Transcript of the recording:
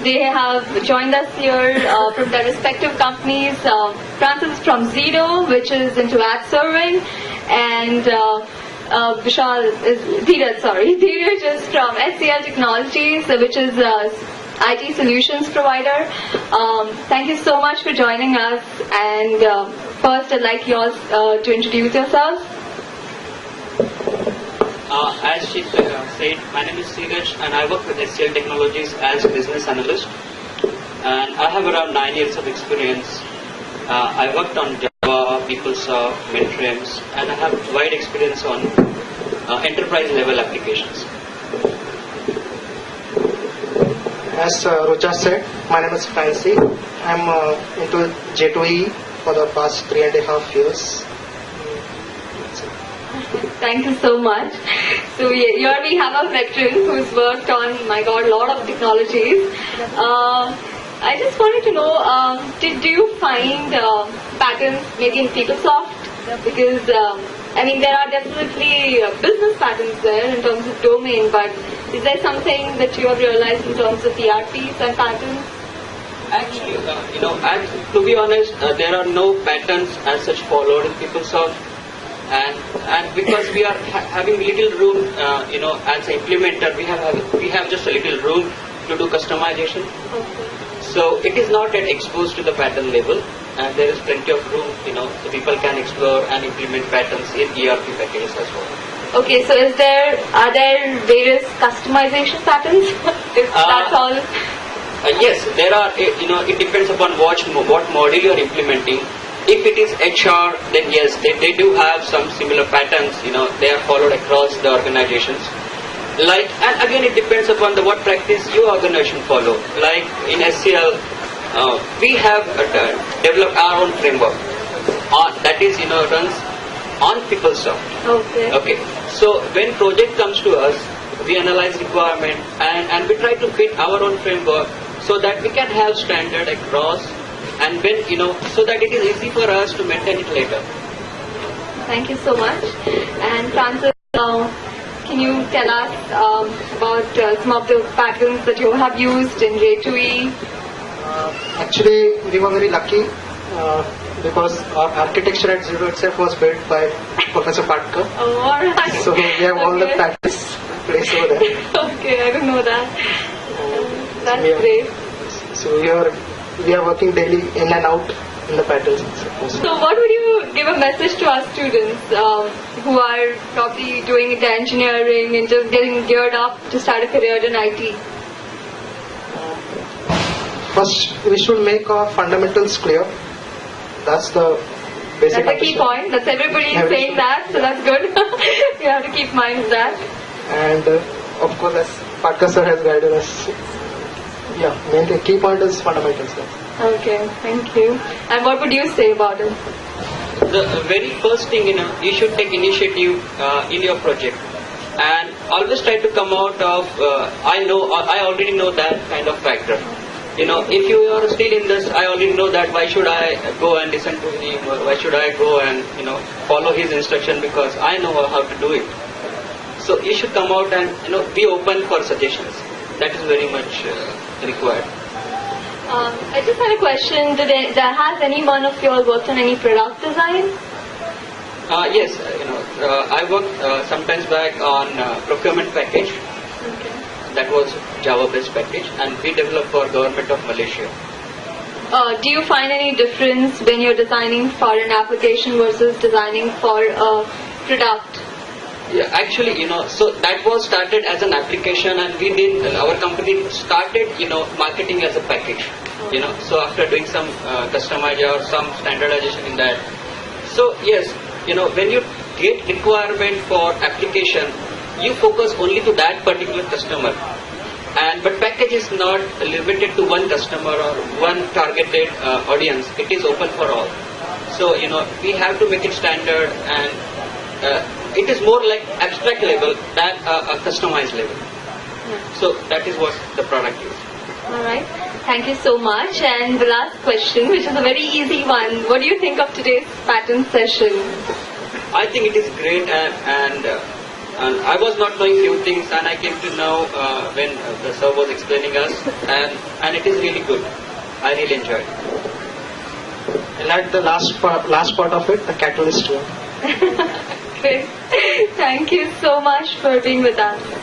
They have joined us here from their respective companies. Francis from Zero, which is into ad serving, and Vishal is Dheeraj is from SCL Technologies, which is IT solutions provider. Thank you so much for joining us. And first, I'd like you all to introduce yourselves. As she said, my name is Dheeraj and I work with SCL Technologies as a business analyst. And I have around 9 years of experience. I worked on Java, PeopleSoft, mainframes, and I have wide experience on enterprise level applications. As Rucha said, my name is Fancy. I'm into J2E for the past 3.5 years. Thank you so much. So here we have a veteran who's worked on, my God, a lot of technologies. I just wanted to know, do you find patterns maybe in PeopleSoft? Because I mean, there are definitely business patterns there in terms of domain, but is there something that you have realized in terms of ERPs and patterns? Actually, to be honest, there are no patterns as such followed in PeopleSoft. And because we are having little room, as an implementer, we have just a little room to do customization. Okay. So it is not yet exposed to the pattern level, and there is plenty of room, so people can explore and implement patterns in ERP packages as well. Okay, so are there various customization patterns? If that's all. Yes, there are. It depends upon what module you are implementing. If it is HR, then yes, they do have some similar patterns, they are followed across the organizations. And again, it depends upon what practice your organization follow. Like in SCL, we have developed our own framework that is, runs on PeopleSoft. Okay. So when project comes to us, we analyze requirement and we try to fit our own framework so that we can have standard across. And when, so that it is easy for us to maintain it later. Thank you so much. And Francis, can you tell us about some of the patterns that you have used in J2E? Actually, we were very lucky because our architecture at Zero itself was built by Professor Patkar. Oh, alright. So we have all the patterns placed over there. Okay, I didn't know that. That's great. So we are working daily in and out in the patterns. So what would you give a message to our students who are probably doing the engineering and just getting geared up to start a career in IT? First, we should make our fundamentals clear. That's the basic. That's a key point. That's everybody is saying that, so that's good. You have to keep mind of that. And of course, as Patkar sir has guided us. Yeah, mainly key point is fundamentals. Okay, thank you. And what would you say about it? The very first thing, you should take initiative in your project, and always try to come out of I already know that kind of factor. If you are still in this, I already know that, why should I go and listen to him, or why should I go and follow his instruction because I know how to do it. So you should come out and be open for suggestions. That is very much required. I just had a question. Has any one of you all worked on any product design? Yes, I worked sometimes back on procurement package. Okay. That was Java-based package, and we developed for government of Malaysia. Do you find any difference when you're designing for an application versus designing for a product? Yeah, actually, so that was started as an application, and our company started, marketing as a package, so after doing some customization or some standardization in that. So yes, when you get requirement for application, you focus only to that particular customer, but package is not limited to one customer or one targeted audience. It is open for all. So, we have to make it standard, and it is more like abstract level than a customized level. Yeah. So that is what the product is. Alright, thank you so much. And the last question, which is a very easy one. What do you think of today's pattern session? I think it is great, and And I was not knowing few things, and I came to know when the sir was explaining us, and it is really good. I really enjoyed. I like the last part of it, the catalyst one. Great. Thank you so much for being with us.